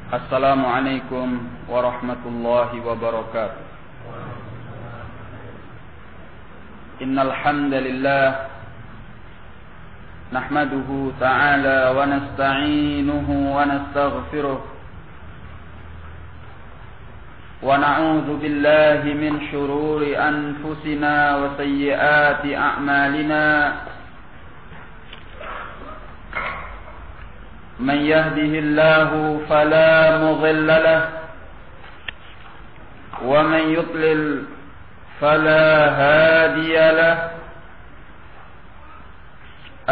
Assalamualaikum warahmatullahi wabarakatuh. Innal hamdalillah nahmaduhu ta'ala wa nasta'inuhu wa nastaghfiruh wa na'udzu billahi min shururi anfusina wa sayyiati a'malina. من يهده الله فلا مضل له ومن يضلل فلا هادي له.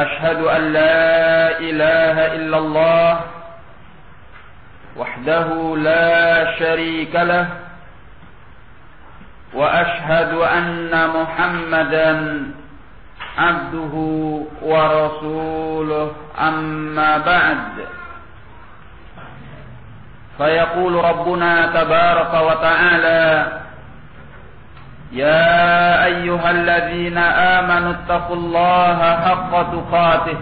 أشهد أن لا إله إلا الله وحده لا شريك له وأشهد أن محمدا عبده ورسوله. أما بعد فيقول ربنا تبارك وتعالى يا أيها الذين آمنوا اتقوا الله حق تقاته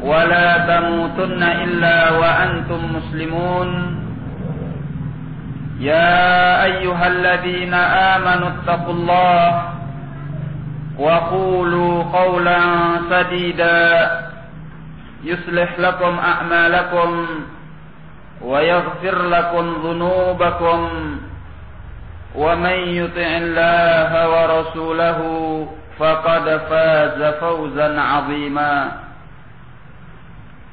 ولا تموتن إلا وأنتم مسلمون. يا أيها الذين آمنوا اتقوا الله وقولوا قولا سديدا يصلح لكم أعمالكم ويغفر لكم ذنوبكم ومن يطع الله ورسوله فقد فاز فوزا عظيما.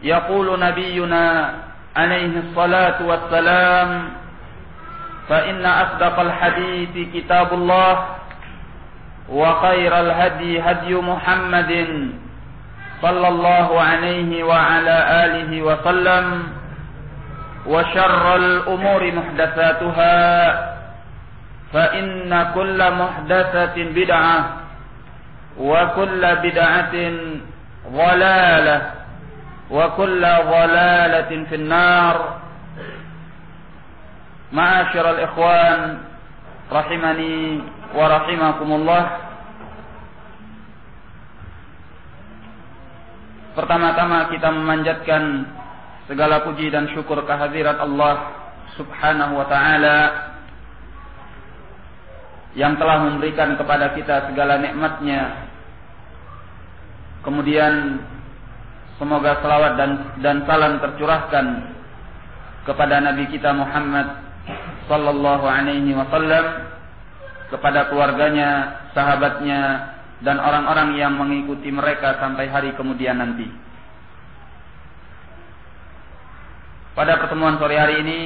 يقول نبينا عليه الصلاة والسلام فإن أصدق الحديث كتاب الله وخير الهدي هدي محمد صلى الله عليه وعلى آله وسلم وشر الأمور محدثاتها فإن كل محدثة بدعة وكل بدعة ضلالة وكل ضلالة في النار. معاشر الإخوان rahimani wa rahimakumullah. Pertama-tama kita memanjatkan segala puji dan syukur kehadirat Allah Subhanahu wa ta'ala yang telah memberikan kepada kita segala nikmatnya. Kemudian semoga salawat dan salam tercurahkan kepada Nabi kita Muhammad sallallahu alaihi wasallam, kepada keluarganya, sahabatnya, dan orang-orang yang mengikuti mereka sampai hari kemudian nanti. Pada pertemuan sore hari ini,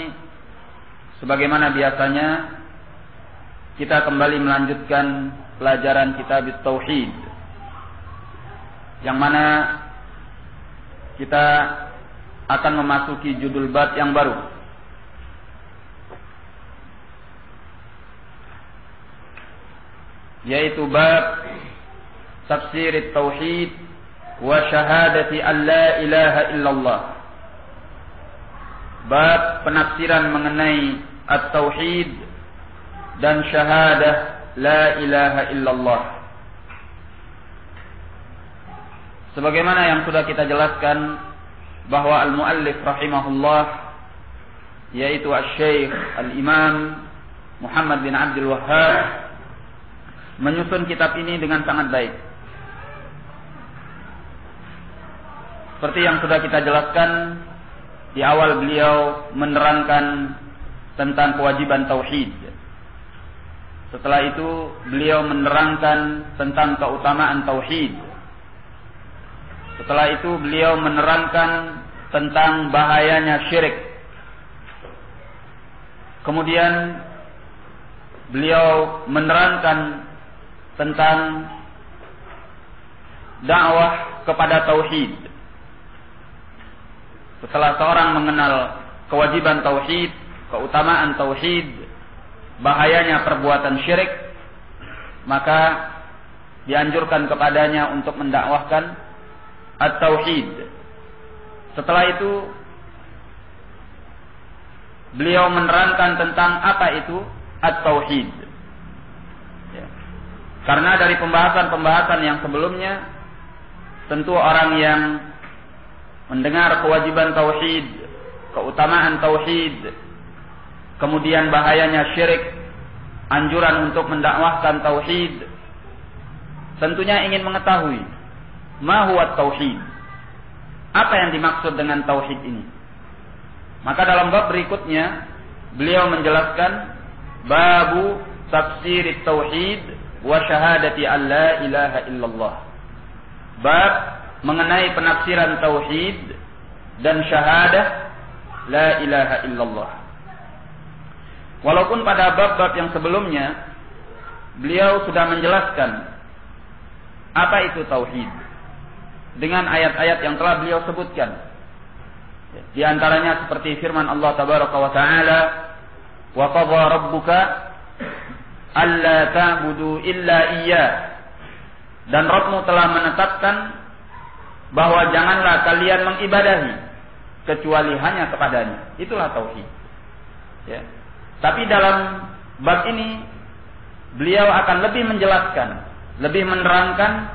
sebagaimana biasanya, kita kembali melanjutkan pelajaran kitab Tauhid, yang mana kita akan memasuki judul bab yang baru, yaitu bab tafsir tauhid wa syahadati an la ilaha illallah. Bab penafsiran mengenai at-tauhid dan syahadah la ilaha illallah. Sebagaimana yang sudah kita jelaskan bahwa al-muallif rahimahullah, yaitu al-syekh al-imam Muhammad bin Abdul Wahhab, menyusun kitab ini dengan sangat baik. Seperti yang sudah kita jelaskan, di awal beliau menerangkan tentang kewajiban tauhid. Setelah itu beliau menerangkan tentang keutamaan tauhid. Setelah itu beliau menerangkan tentang bahayanya syirik. Kemudian beliau menerangkan tentang dakwah kepada tauhid. Setelah seorang mengenal kewajiban tauhid, keutamaan tauhid, bahayanya perbuatan syirik, maka dianjurkan kepadanya untuk mendakwahkan at-tauhid. Setelah itu beliau menerangkan tentang apa itu at-tauhid. Ya. Karena dari pembahasan-pembahasan yang sebelumnya, tentu orang yang mendengar kewajiban tauhid, keutamaan tauhid, kemudian bahayanya syirik, anjuran untuk mendakwahkan tauhid, tentunya ingin mengetahui ma huwa tauhid. Apa yang dimaksud dengan tauhid ini? Maka dalam bab berikutnya beliau menjelaskan babu tafsir tauhid wa syahadati an la ilaha illallah. Bab mengenai penafsiran tauhid dan syahadah la ilaha illallah. Walaupun pada bab-bab yang sebelumnya beliau sudah menjelaskan apa itu tauhid dengan ayat-ayat yang telah beliau sebutkan. Di antaranya seperti firman Allah tabaraka wa taala, wa qadha rabbuka alla ta'budu illa iyyah. Dan Rabbmu telah menetapkan bahwa janganlah kalian mengibadahi kecuali hanya kepadanya. Itulah tauhid. Ya. Tapi dalam bab ini beliau akan lebih menjelaskan, lebih menerangkan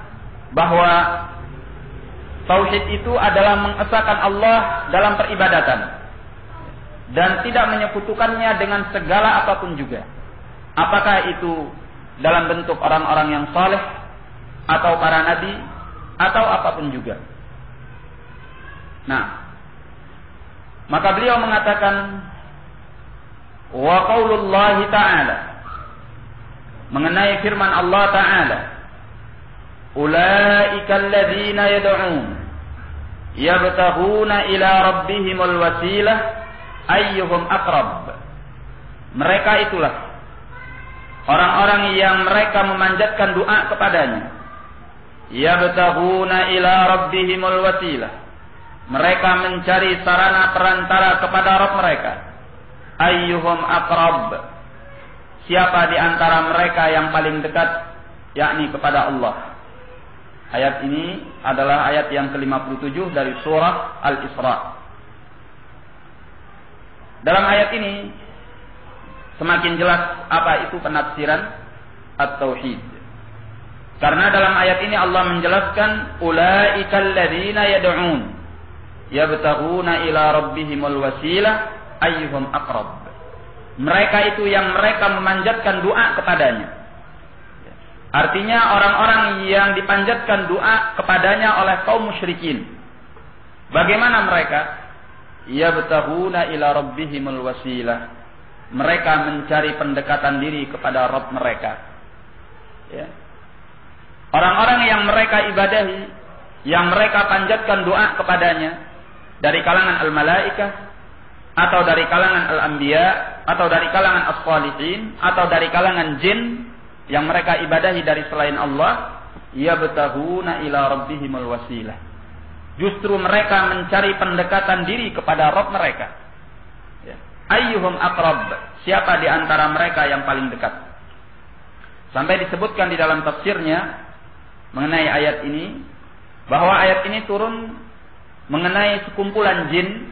bahwa tauhid itu adalah mengesahkan Allah dalam peribadatan dan tidak menyekutukannya dengan segala apapun juga. Apakah itu dalam bentuk orang-orang yang saleh atau para nabi atau apapun juga. Nah, maka beliau mengatakan wa qaulullahi ta'ala, mengenai firman Allah ta'ala, ulaika alladzina yad'un yabtaghuna ila rabbihimul wasilah ayyuhum aqrab. Mereka itulah orang-orang yang mereka memanjatkan doa kepadanya. Yabtaghuna ila rabbihimul wasilah. Mereka mencari sarana perantara kepada Rabb mereka. Ayyuhum aqrab. Siapa di antara mereka yang paling dekat, yakni kepada Allah. Ayat ini adalah ayat yang ke-57 dari surah Al-Isra. Dalam ayat ini semakin jelas apa itu penafsiran at-tauhid. Karena dalam ayat ini Allah menjelaskan ulaikal ladzina yad'un yabtaghuna ila rabbihimul wasilah ayyuhum aqrab. Mereka itu yang mereka memanjatkan doa kepadanya. Artinya orang-orang yang dipanjatkan doa kepadanya oleh kaum musyrikin. Bagaimana mereka? Yabtaghuna ila rabbihimul wasilah. Mereka mencari pendekatan diri kepada Rabb mereka. Ya. Orang-orang yang mereka ibadahi, yang mereka panjatkan doa kepadanya dari kalangan al-malaikah, atau dari kalangan al-anbiya, atau dari kalangan as-salihin, atau dari kalangan jin yang mereka ibadahi dari selain Allah, yabtaghuna ila rabbihimul wasilah. Justru mereka mencari pendekatan diri kepada Rabb mereka. Ya. Ayyuhum aqrab, siapa di antara mereka yang paling dekat. Sampai disebutkan di dalam tafsirnya mengenai ayat ini, bahwa ayat ini turun mengenai sekumpulan jin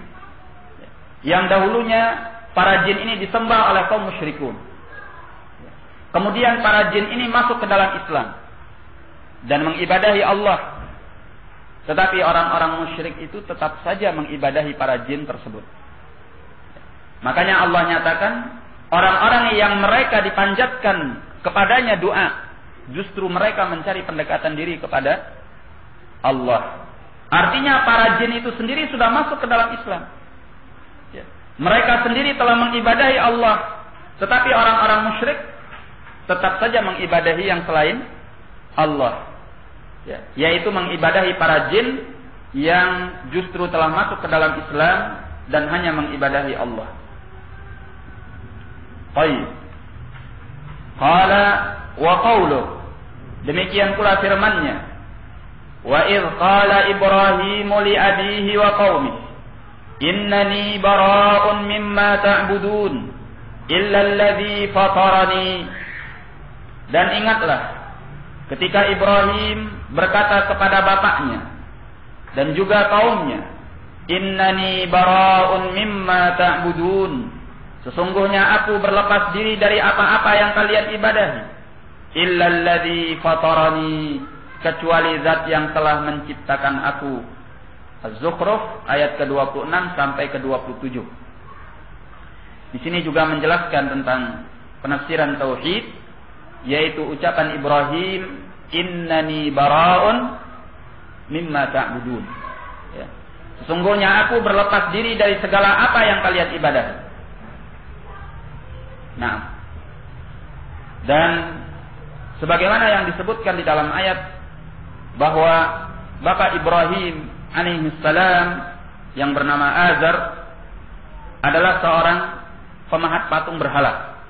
yang dahulunya para jin ini disembah oleh kaum musyrikun. Kemudian para jin ini masuk ke dalam Islam dan mengibadahi Allah. Tetapi orang-orang musyrik itu tetap saja mengibadahi para jin tersebut. Makanya Allah nyatakan orang-orang yang mereka dipanjatkan kepadanya doa, justru mereka mencari pendekatan diri kepada Allah. Artinya para jin itu sendiri sudah masuk ke dalam Islam. Mereka sendiri telah mengibadahi Allah. Tetapi orang-orang musyrik tetap saja mengibadahi yang selain Allah. Yaitu mengibadahi para jin yang justru telah masuk ke dalam Islam dan hanya mengibadahi Allah. Baik. Qala wa qawluh. Demikian pula firman-Nya. Wa idh qala Ibrahim li abihi wa qaumihi innani bara'un mimma ta'budun illa alladhi fatarani. Dan ingatlah ketika Ibrahim berkata kepada bapaknya dan juga kaumnya, innani bara'un mimma ta'budun, sesungguhnya aku berlepas diri dari apa-apa yang kalian ibadahi, illa alladhi fatarani, kecuali zat yang telah menciptakan aku. Az-Zukhruf ayat ke-26 sampai ke-27. Di sini juga menjelaskan tentang penafsiran tauhid, yaitu ucapan Ibrahim, innani bara'un mimma ta'budun. Ya. Sesungguhnya aku berlepas diri dari segala apa yang kalian ibadahi. Nah, dan sebagaimana yang disebutkan di dalam ayat bahwa Bapak Ibrahim alaihissalam yang bernama Azar adalah seorang pemahat patung berhala,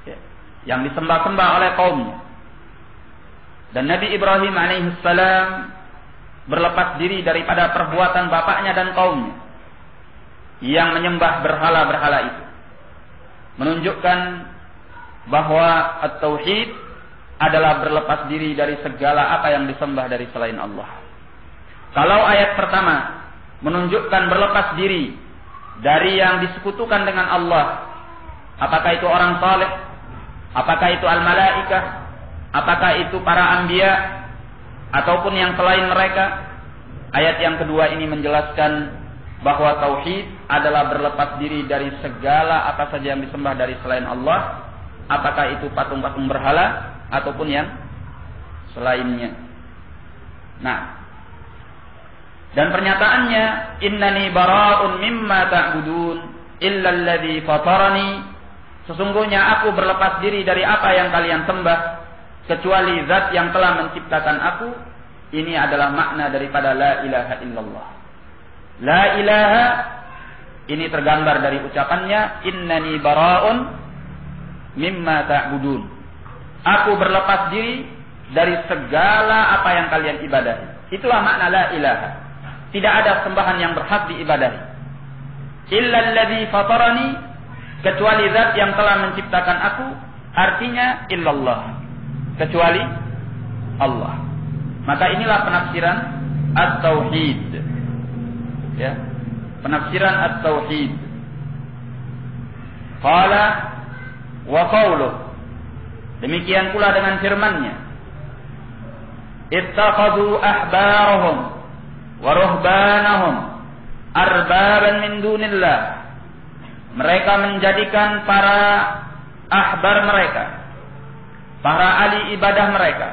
ya, yang disembah-sembah oleh kaumnya. Dan Nabi Ibrahim alaihissalam berlepas diri daripada perbuatan bapaknya dan kaumnya yang menyembah berhala-berhala itu, menunjukkan bahwa at-tauhid adalah berlepas diri dari segala apa yang disembah dari selain Allah. Kalau ayat pertama menunjukkan berlepas diri dari yang disekutukan dengan Allah, apakah itu orang saleh, apakah itu al-malaikah, apakah itu para anbiya, ataupun yang selain mereka. Ayat yang kedua ini menjelaskan bahwa tauhid adalah berlepas diri dari segala apa saja yang disembah dari selain Allah, apakah itu patung-patung berhala ataupun yang selainnya. Nah, dan pernyataannya, innani bara'un mimma ta'budun illa alladhi fatarani, sesungguhnya aku berlepas diri dari apa yang kalian sembah kecuali zat yang telah menciptakan aku. Ini adalah makna daripada la ilaha illallah. La ilaha ini tergambar dari ucapannya, innani bara'un mimma ta'budun. Aku berlepas diri dari segala apa yang kalian ibadahi. Itulah makna la ilaha. Tidak ada sembahan yang berhak diibadahi. Illa alladhi fatarani, kecuali zat yang telah menciptakan aku. Artinya illallah, kecuali Allah. Maka inilah penafsiran at-tauhid. Ya, penafsiran at-tauhid. Qala wa qawluh, demikian pula dengan firman-Nya, ittakhadhu ahbarahum wa ruhbanahum arbaban min dunillah. Mereka menjadikan para ahbar mereka, para ahli ibadah mereka,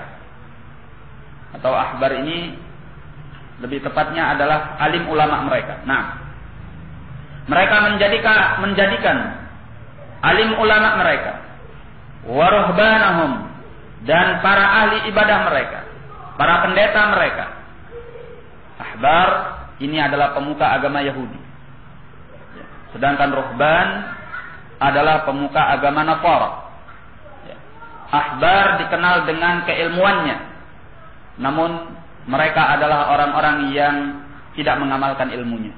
atau ahbar ini lebih tepatnya adalah alim ulama mereka. Nah, mereka menjadikan alim ulama mereka, waruhbanahum, dan para ahli ibadah mereka, para pendeta mereka. Ahbar ini adalah pemuka agama Yahudi, sedangkan ruhban adalah pemuka agama Nasara. Ahbar dikenal dengan keilmuannya, namun mereka adalah orang-orang yang tidak mengamalkan ilmunya.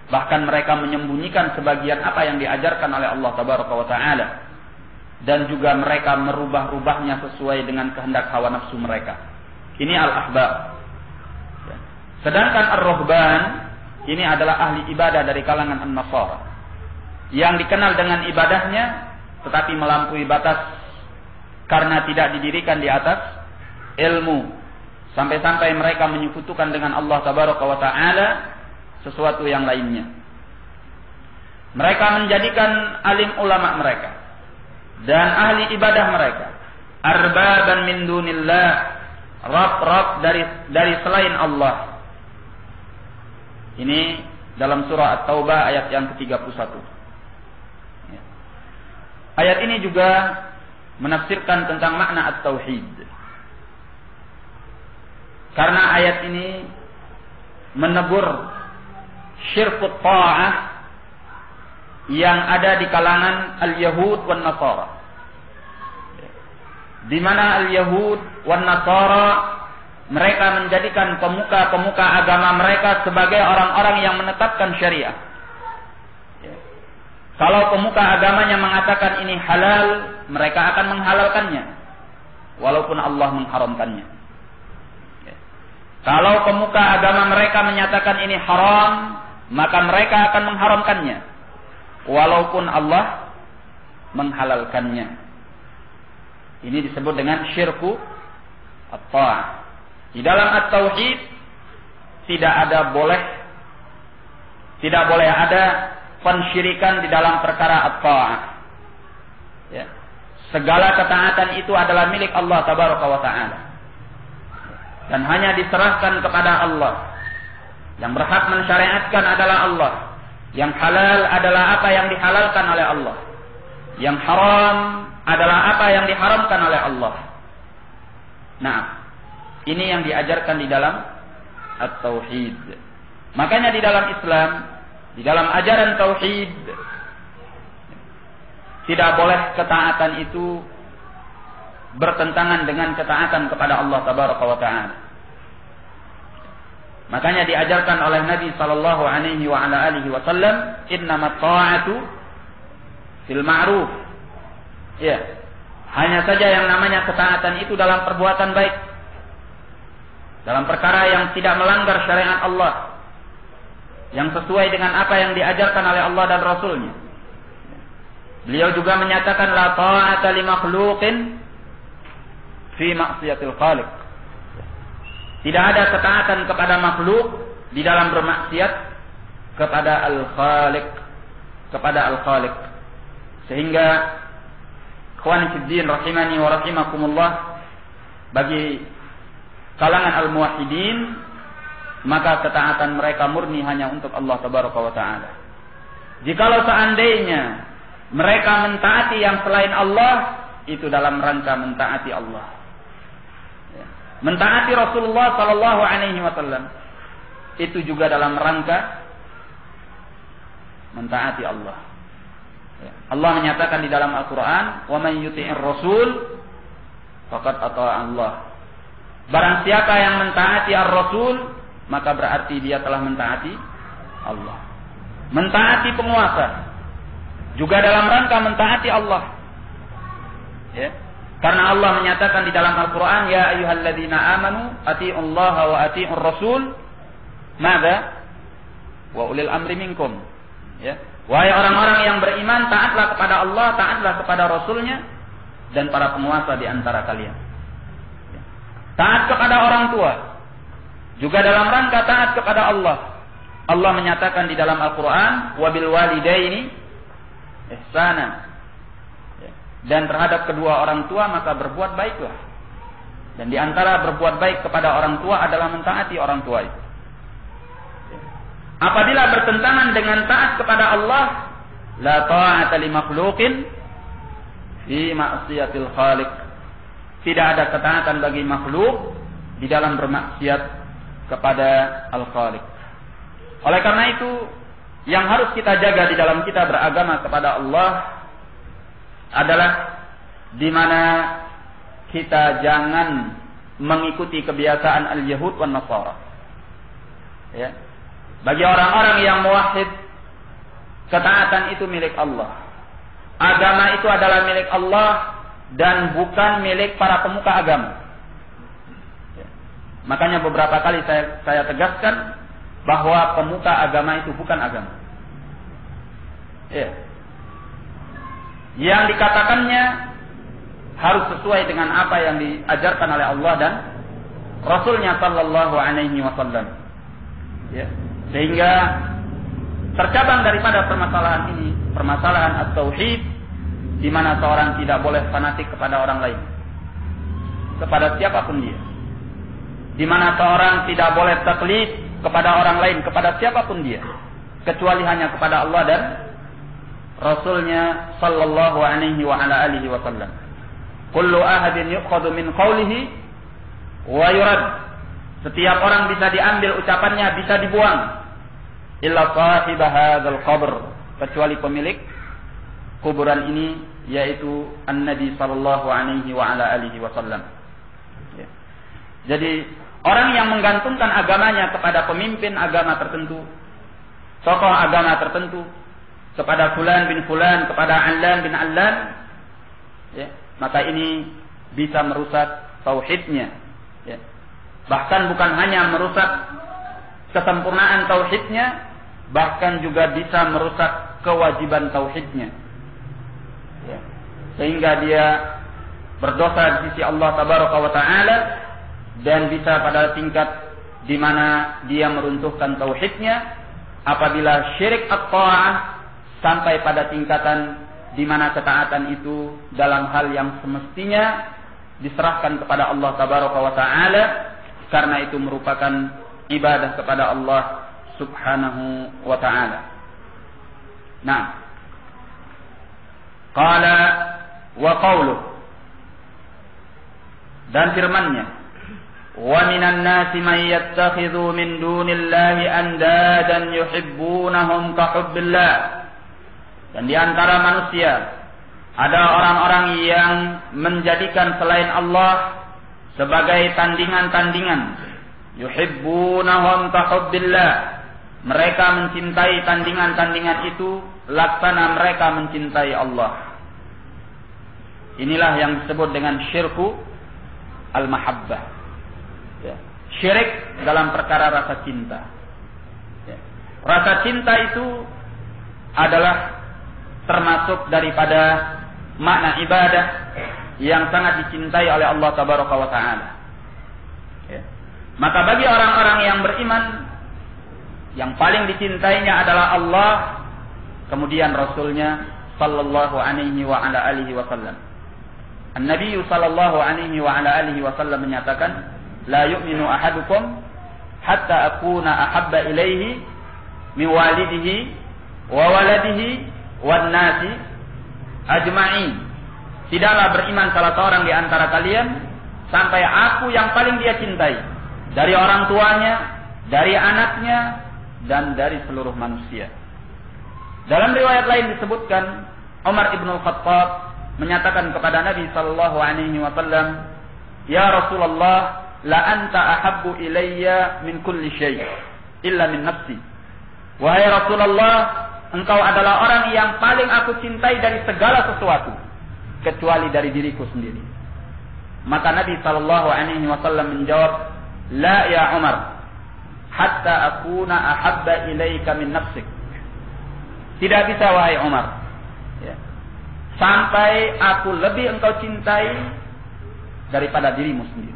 Bahkan mereka menyembunyikan sebagian apa yang diajarkan oleh Allah Tabaraka wa Ta'ala, dan juga mereka merubah-rubahnya sesuai dengan kehendak hawa nafsu mereka. Ini al-ahbar. Sedangkan ar-ruhban ini adalah ahli ibadah dari kalangan an-Nasara, yang dikenal dengan ibadahnya tetapi melampaui batas karena tidak didirikan di atas ilmu, sampai-sampai mereka menyekutukan dengan Allah Tabaraka wa Ta'ala sesuatu yang lainnya. Mereka menjadikan alim ulama mereka dan ahli ibadah mereka arbaban min dunillah, rab-rab dari selain Allah. Ini dalam surah At-Taubah ayat yang ke-31. Ayat ini juga menafsirkan tentang makna at-tauhid. Karena ayat ini menegur syirkut ta'ah yang ada di kalangan al-Yahud wan Nasara. Di mana al-Yahud wan Nasara mereka menjadikan pemuka-pemuka agama mereka sebagai orang-orang yang menetapkan syariah. Kalau pemuka agamanya mengatakan ini halal, mereka akan menghalalkannya, walaupun Allah mengharamkannya. Kalau pemuka agama mereka menyatakan ini haram, maka mereka akan mengharamkannya, walaupun Allah menghalalkannya. Ini disebut dengan syirku at-ta'ah. Di dalam at-tauhid, tidak boleh ada pensyirikan di dalam perkara at-ta'ah. Ya. Segala ketaatan itu adalah milik Allah tabaraka wa ta'ala. Dan hanya diserahkan kepada Allah. Yang berhak mensyariatkan adalah Allah. Yang halal adalah apa yang dihalalkan oleh Allah. Yang haram adalah apa yang diharamkan oleh Allah. Nah, ini yang diajarkan di dalam at-tauhid. Makanya di dalam Islam, di dalam ajaran tauhid, tidak boleh ketaatan itu bertentangan dengan ketaatan kepada Allah tabaraka wa ta'ala. Makanya diajarkan oleh Nabi sallallahu alaihi wa ala alihi wasallam, innamat ta'atu fil ma'ruf. Ya. Hanya saja yang namanya ketaatan itu dalam perbuatan baik. Dalam perkara yang tidak melanggar syariat Allah. Yang sesuai dengan apa yang diajarkan oleh Allah dan Rasul-Nya. Beliau juga menyatakan la ta'ata li makhluqin fi ma'siyatil khaliq. Tidak ada ketaatan kepada makhluk di dalam bermaksiat kepada al-khaliq, kepada al-khaliq. Sehingga ikhwan fiddin rahimani wa rahimakumullah, bagi kalangan al-muwahhidin, maka ketaatan mereka murni hanya untuk Allah tabaraka wa taala. Jikalau seandainya mereka mentaati yang selain Allah, itu dalam rangka mentaati Allah. Mentaati Rasulullah sallallahu alaihi wasallam, itu juga dalam rangka mentaati Allah. Allah menyatakan di dalam Al-Qur'an, "Wa man yuti'ir rasul faqad ata'a Allah." Barang siapa yang mentaati ar-rasul, maka berarti dia telah mentaati Allah. Mentaati penguasa juga dalam rangka mentaati Allah. Ya. Karena Allah menyatakan di dalam Al-Quran, ya ayyuhalladzina amanu ati'ullaha wa ati'ur rasul mada wa ulil amri minkum. Ya. Wahai orang-orang yang beriman, taatlah kepada Allah, taatlah kepada Rasulnya, dan para penguasa di antara kalian. Ya. Taat kepada orang tua juga dalam rangka taat kepada Allah. Allah menyatakan di dalam Al-Quran, wabil walidaini ihsana. Dan terhadap kedua orang tua maka berbuat baiklah. Dan di antara berbuat baik kepada orang tua adalah mentaati orang tua itu. Apabila bertentangan dengan taat kepada Allah, la ta'ata li makhluqin fi ma'siyatil khaliq. Tidak ada ketaatan bagi makhluk di dalam bermaksiat kepada al-khaliq. Oleh karena itu, yang harus kita jaga di dalam kita beragama kepada Allah adalah di mana kita jangan mengikuti kebiasaan al-Yahud wan Nasara. Ya. Bagi orang-orang yang muwahhid, ketaatan itu milik Allah. Agama itu adalah milik Allah dan bukan milik para pemuka agama. Ya. Makanya beberapa kali saya tegaskan bahwa pemuka agama itu bukan agama. Ya. Yang dikatakannya harus sesuai dengan apa yang diajarkan oleh Allah dan Rasulnya sallallahu alaihi wasallam. Ya. Sehingga tercabang daripada permasalahan ini, permasalahan at-tauhid, di mana seorang tidak boleh fanatik kepada orang lain, kepada siapapun dia. Di mana seorang tidak boleh taklid kepada orang lain, kepada siapapun dia, kecuali hanya kepada Allah dan Rasulnya sallallahu alaihi wa ala alihi wasallam. Kullu ahadin yu'khadhu min qawlihi wa yurad. Setiap orang bisa diambil ucapannya, bisa dibuang. Illa sahib hadzal qabr, kecuali pemilik kuburan ini, yaitu An-Nabi sallallahu alaihi wa ala alihi wasallam. Ya. Jadi orang yang menggantungkan agamanya kepada pemimpin agama tertentu, tokoh agama tertentu, kepada fulan bin fulan, kepada Allan bin Allan, ya, maka ini bisa merusak tauhidnya. Ya. Bahkan bukan hanya merusak kesempurnaan tauhidnya, bahkan juga bisa merusak kewajiban tauhidnya. Ya. Sehingga dia berdosa di sisi Allah tabaraka wa taala dan bisa pada tingkat di mana dia meruntuhkan tauhidnya, apabila syirik at-ta'ah sampai pada tingkatan di mana ketaatan itu dalam hal yang semestinya diserahkan kepada Allah Tabaraka wa Ta'ala, karena itu merupakan ibadah kepada Allah Subhanahu wa Ta'ala. Nah, qala wa qawluh, dan firman-Nya, wa minan nasi man yattakhidhu min dunillahi andadan yuhibbunahum ka hubbillah. Dan di antara manusia ada orang-orang yang menjadikan selain Allah sebagai tandingan-tandingan. Yuhibbunahum ka hubbillah. Mereka mencintai tandingan-tandingan itu laksana mereka mencintai Allah. Inilah yang disebut dengan syirku al-mahabbah. Ya. Syirik dalam perkara rasa cinta. Ya. Rasa cinta itu adalah termasuk daripada makna ibadah yang sangat dicintai oleh Allah Tabaraka wa Ta'ala. Ya. Maka bagi orang-orang yang beriman, yang paling dicintainya adalah Allah, kemudian Rasulnya sallallahu alaihi wa ala alihi wasallam. An-Nabi sallallahu alaihi wa ala alihi wasallam menyatakan, la yu'minu ahadukum hatta akuna ahabba ilaihi min walidihi wa waladihi wan nasi ajma'in. Tidaklah beriman salah seorang di antara kalian sampai aku yang paling dia cintai dari orang tuanya, dari anaknya, dan dari seluruh manusia. Dalam riwayat lain disebutkan, Umar ibn al-Khattab menyatakan kepada Nabi sallallahu alaihi wasallam, "Ya Rasulullah, la anta ahabbu ilayya min kulli syai' illa min nafsi." Wahai Rasulullah, engkau adalah orang yang paling aku cintai dari segala sesuatu kecuali dari diriku sendiri. Maka Nabi sallallahu alaihi wasallam menjawab, "La ya Umar, hatta akuna ahabba ilaika min nafsik." Tidak bisa wahai Umar, ya, sampai aku lebih engkau cintai daripada dirimu sendiri.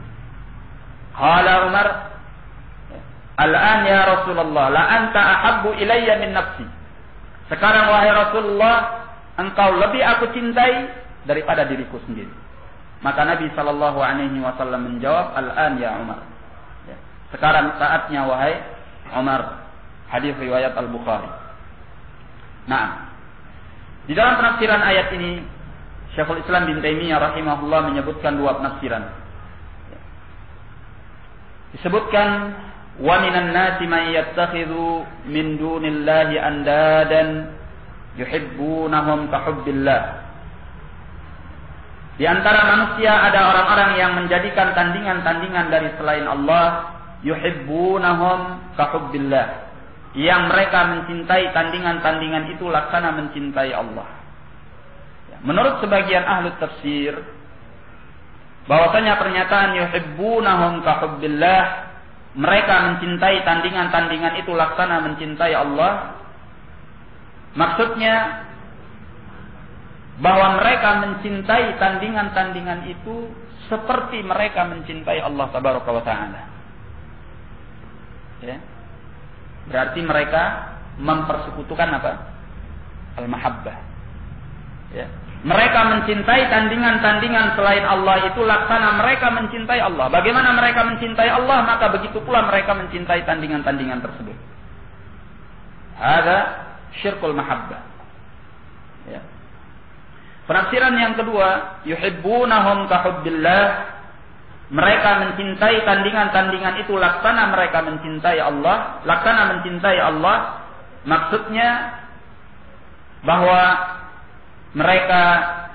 Qala Umar, "Al-an ya Rasulullah, la anta ahabbu ilayya min nafsi." Sekarang wahai Rasulullah, engkau lebih aku cintai daripada diriku sendiri. Maka Nabi sallallahu alaihi wasallam menjawab, "Al-an ya Umar." Ya. Sekarang saatnya wahai Umar. Hadis riwayat Al-Bukhari. Nah, di dalam penafsiran ayat ini Syekhul Islam bin Taimiyah rahimahullah menyebutkan dua penafsiran. Disebutkan, wa minan nasi man yattakhidhu min dunillahi andadan yuhibbunahum ka hubbillah. Di antara manusia ada orang-orang yang menjadikan tandingan-tandingan dari selain Allah, yuhibbunahum ka hubbillah, yang mereka mencintai tandingan-tandingan itu laksana mencintai Allah. Menurut sebagian ahli tafsir, bahwasanya pernyataan yuhibbunahum ka hubbillah, mereka mencintai tandingan-tandingan itu laksana mencintai Allah, maksudnya bahwa mereka mencintai tandingan-tandingan itu seperti mereka mencintai Allah Tabaraka wa Ta'ala. Ya. Berarti mereka mempersekutukan apa? Al-mahabbah. Ya. Mereka mencintai tandingan-tandingan selain Allah itu laksana mereka mencintai Allah. Bagaimana mereka mencintai Allah, maka begitu pula mereka mencintai tandingan-tandingan tersebut. Ada syirkul mahabbah. Ya. Penafsiran yang kedua, yuhibbunahum ka hubbillah, mereka mencintai tandingan-tandingan itu laksana mereka mencintai Allah, laksana mencintai Allah, maksudnya bahwa mereka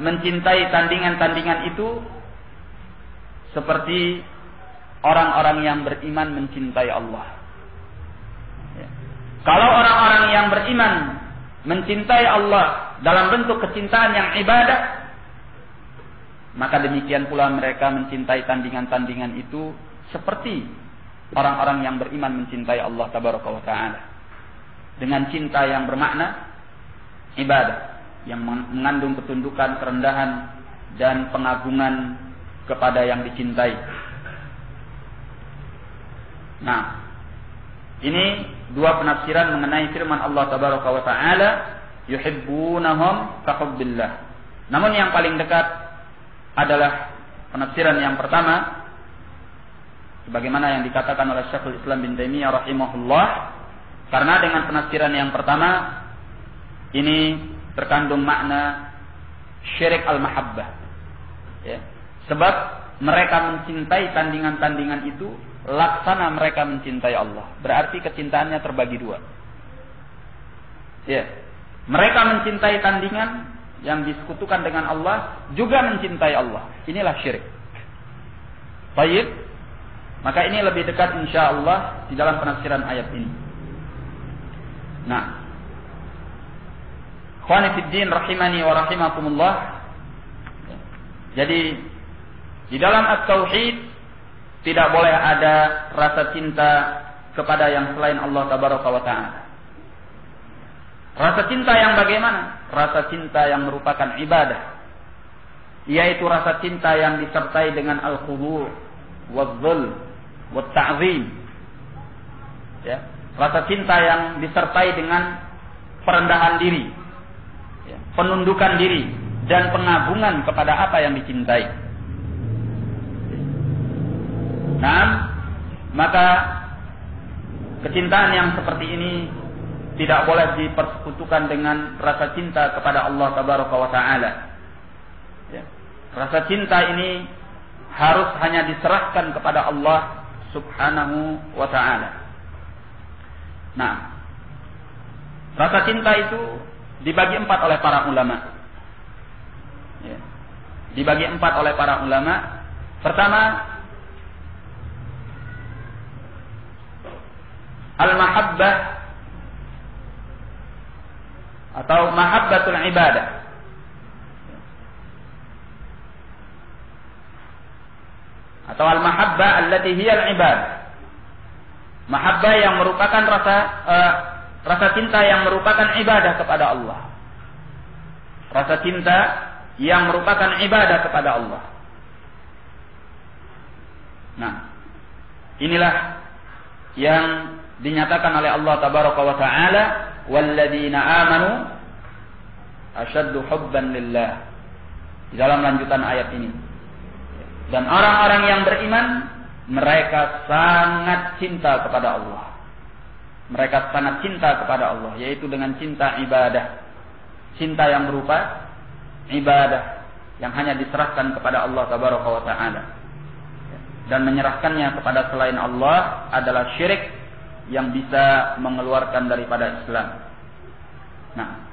mencintai tandingan-tandingan itu seperti orang-orang yang beriman mencintai Allah. Ya. Kalau orang-orang yang beriman mencintai Allah dalam bentuk kecintaan yang ibadah, maka demikian pula mereka mencintai tandingan-tandingan itu seperti orang-orang yang beriman mencintai Allah Tabaraka wa Ta'ala, dengan cinta yang bermakna ibadah, yang mengandung ketundukan, kerendahan, dan pengagungan kepada yang dicintai. Nah, ini dua penafsiran mengenai firman Allah Tabaraka wa Ta'ala, yuhibbunahum kahubbillah. Namun yang paling dekat adalah penafsiran yang pertama, sebagaimana yang dikatakan oleh Syekhul Islam bin Taimiyah rahimahullah, karena dengan penafsiran yang pertama ini terkandung makna syirik al-mahabbah. Ya. Sebab mereka mencintai tandingan-tandingan itu laksana mereka mencintai Allah. Berarti kecintaannya terbagi dua. Ya. Mereka mencintai tandingan yang disekutukan dengan Allah, juga mencintai Allah. Inilah syirik. Baik. Maka ini lebih dekat insyaallah di dalam penafsiran ayat ini. Nah, ikhwani fid din rahimani wa rahimakumullah. Jadi di dalam at-tauhid tidak boleh ada rasa cinta kepada yang selain Allah Tabaraka wa Ta'ala. Rasa cinta yang bagaimana? Rasa cinta yang merupakan ibadah, yaitu rasa cinta yang disertai dengan al-khudu' wal-dhul wat-ta'zim. Ya, rasa cinta yang disertai dengan perendahan diri, ya, penundukan diri dan pengagungan kepada apa yang dicintai. Nah, maka kecintaan yang seperti ini tidak boleh dipersekutukan dengan rasa cinta kepada Allah Tabaraka wa Ta'ala. Ya. Rasa cinta ini harus hanya diserahkan kepada Allah Subhanahu wa Ta'ala. Nah, rasa cinta itu dibagi empat oleh para ulama. Ya. Dibagi empat oleh para ulama. Pertama, al-mahabbah atau mahabbatul ibadah. Atau al-mahabbah allati hiya al-ibadah. Mahabbah yang merupakan rasa cinta yang merupakan ibadah kepada Allah. Rasa cinta yang merupakan ibadah kepada Allah. Nah, inilah yang dinyatakan oleh Allah Tabaraka wa Ta'ala, walladzina amanu asyaddu hubban lillah, di dalam lanjutan ayat ini. Dan orang-orang yang beriman, mereka sangat cinta kepada Allah. Mereka sangat cinta kepada Allah, yaitu dengan cinta ibadah. Cinta yang berupa ibadah, yang hanya diserahkan kepada Allah Tabaraka wa Ta'ala. Dan menyerahkannya kepada selain Allah adalah syirik yang bisa mengeluarkan daripada Islam. Nah,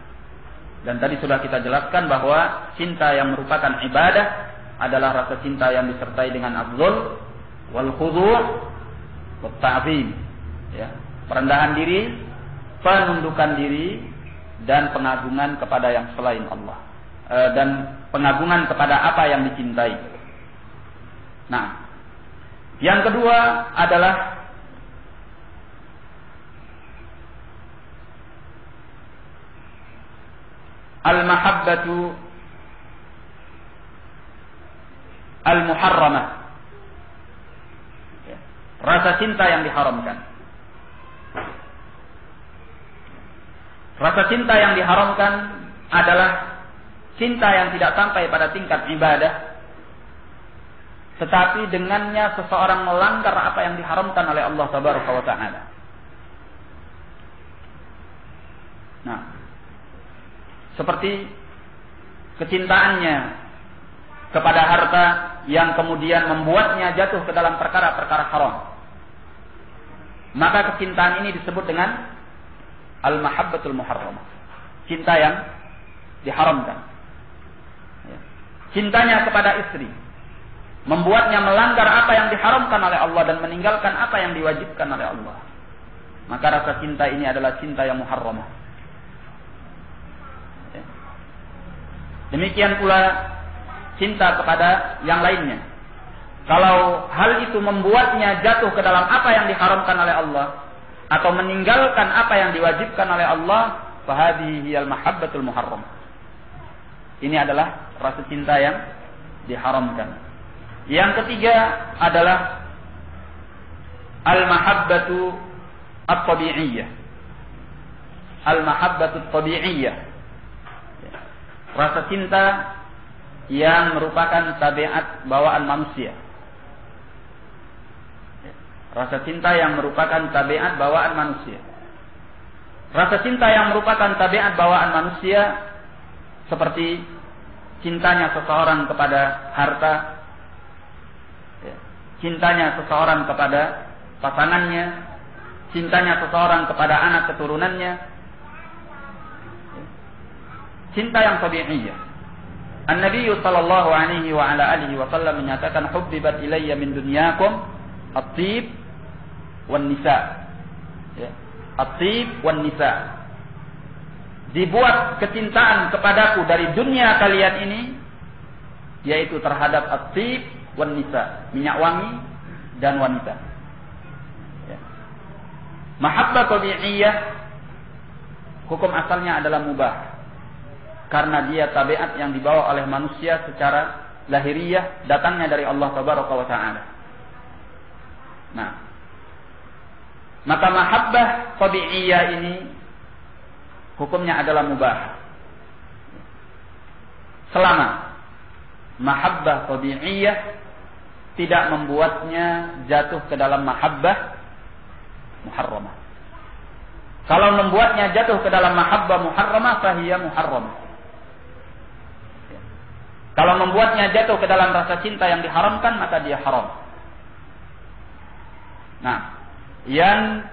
dan tadi sudah kita jelaskan bahwa cinta yang merupakan ibadah adalah rasa cinta yang disertai dengan abdul wal khudu' wat ta'zim, ya, perendahan diri, penundukan diri, dan pengagungan kepada yang selain Allah, dan pengagungan kepada apa yang dicintai. Nah, yang kedua adalah al-mahabbatu al-muharramah, rasa cinta yang diharamkan. Rasa cinta yang diharamkan adalah cinta yang tidak sampai pada tingkat ibadah, tetapi dengannya seseorang melanggar apa yang diharamkan oleh Allah Tabaraka wa Ta'ala. Nah, seperti kecintaannya kepada harta yang kemudian membuatnya jatuh ke dalam perkara-perkara haram. Maka kecintaan ini disebut dengan al-mahabbatul muharramah, cinta yang diharamkan. Cintanya kepada istri membuatnya melanggar apa yang diharamkan oleh Allah dan meninggalkan apa yang diwajibkan oleh Allah. Maka rasa cinta ini adalah cinta yang muharramah. Demikian pula cinta kepada yang lainnya. Kalau hal itu membuatnya jatuh ke dalam apa yang diharamkan oleh Allah atau meninggalkan apa yang diwajibkan oleh Allah, fahadhihi al-mahabbatul muharramah. Ini adalah rasa cinta yang diharamkan. Yang ketiga adalah al-mahabbatu at-tabi'iyyah. Al-mahabbatu at-tabi'iyyah. Rasa cinta yang merupakan tabiat bawaan manusia. Rasa cinta yang merupakan tabiat bawaan manusia. Rasa cinta yang merupakan tabiat bawaan manusia seperti cintanya seseorang kepada harta, cintanya seseorang kepada pasangannya, cintanya seseorang kepada anak keturunannya, cinta yang tabi'iyah. An-Nabi sallallahu alaihi wa ala alihi wasallam menyatakan, hubbibat ilayya min dunyakum at-tib wan nisa. At-tib wan nisa. Dibuat kecintaan kepadaku dari dunia kalian ini, yaitu terhadap at-tib wan nisa, minyak wangi dan wanita. Mahabbah tabi'iyah, hukum asalnya adalah mubah, karena dia tabiat yang dibawa oleh manusia secara lahiriah, datangnya dari Allah Tabaraka wa Ta'ala. Nah, maka mahabbah tabi'iyah ini hukumnya adalah mubah, selama mahabbah tabi'iyah tidak membuatnya jatuh ke dalam mahabbah muharramah. Kalau membuatnya jatuh ke dalam mahabbah muharramah, fahiya muharramah. Kalau membuatnya jatuh ke dalam rasa cinta yang diharamkan, maka dia haram. Nah, yang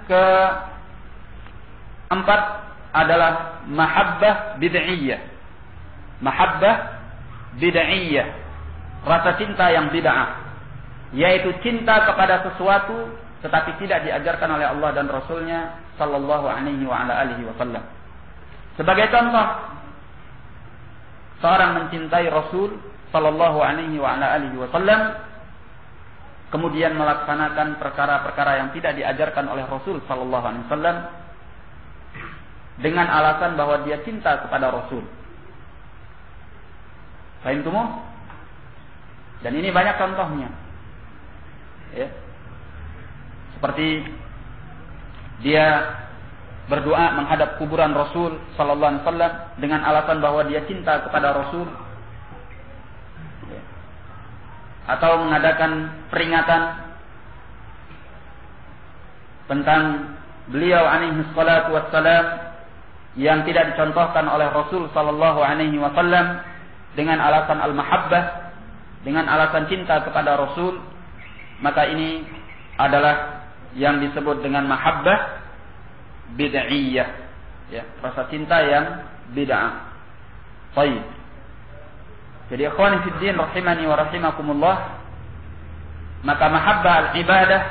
keempat adalah mahabbah bid'iyah. Mahabbah bid'iyah, rasa cinta yang bid'ah, yaitu cinta kepada sesuatu tetapi tidak diajarkan oleh Allah dan Rasulnya sallallahu alaihi wa ala alihi wasallam. Sebagai contoh, seorang mencintai Rasul sallallahu alaihi wa ala alihi wasallam, kemudian melaksanakan perkara-perkara yang tidak diajarkan oleh Rasul sallallahu alaihi wasallam dengan alasan bahwa dia cinta kepada Rasul. Paham tuh? Dan ini banyak contohnya. Ya. Seperti dia berdoa menghadap kuburan Rasul sallallahu alaihi wasallam dengan alasan bahwa dia cinta kepada Rasul. Ya. Atau mengadakan peringatan tentang beliau alaihi salatu wassalam yang tidak dicontohkan oleh Rasul sallallahu alaihi wasallam dengan alasan al-mahabbah, dengan alasan cinta kepada Rasul, maka ini adalah yang disebut dengan mahabbah bid'iyah, ya, rasa cinta yang bid'ah. Baik. Jadi ikhwan fillah rahimani wa rahimakumullah, maka mahabbah al-ibadah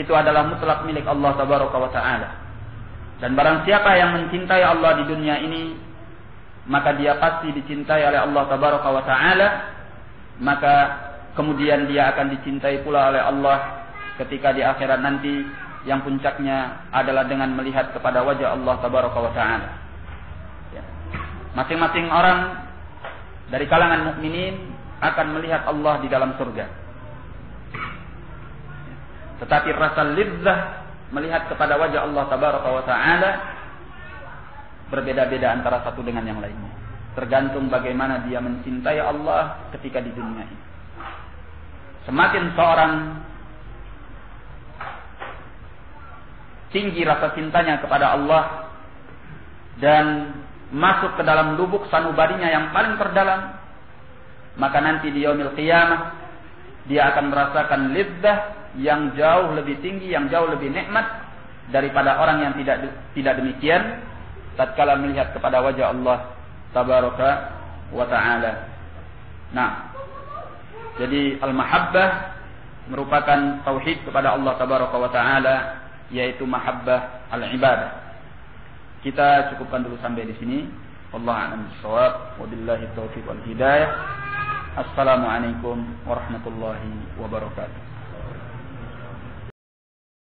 itu adalah mutlak milik Allah Tabaraka wa Ta'ala. Dan barang siapa yang mencintai Allah di dunia ini, maka dia pasti dicintai oleh Allah Tabaraka wa Ta'ala, maka kemudian dia akan dicintai pula oleh Allah ketika di akhirat nanti, yang puncaknya adalah dengan melihat kepada wajah Allah Tabaraka wa Ta'ala. Ya. Masing-masing orang dari kalangan mukminin akan melihat Allah di dalam surga. Tetapi rasa lidzah melihat kepada wajah Allah Tabaraka wa Ta'ala berbeda-beda antara satu dengan yang lainnya, tergantung bagaimana dia mencintai Allah ketika di dunia ini. Semakin seorang tinggi rasa cintanya kepada Allah dan masuk ke dalam lubuk sanubarinya yang paling terdalam, maka nanti di yaumil qiyamah dia akan merasakan lidzah yang jauh lebih tinggi, yang jauh lebih nikmat daripada orang yang tidak demikian tatkala melihat kepada wajah Allah Tabaraka wa Ta'ala. Nah, jadi al-mahabbah merupakan tauhid kepada Allah Tabaraka wa Ta'ala, yaitu mahabbah al-ibadah. Kita cukupkan dulu sampai di sini. Wallahu a'lam bishawab. Wabillahi taufiq wal hidayah. Assalamualaikum warahmatullahi wabarakatuh.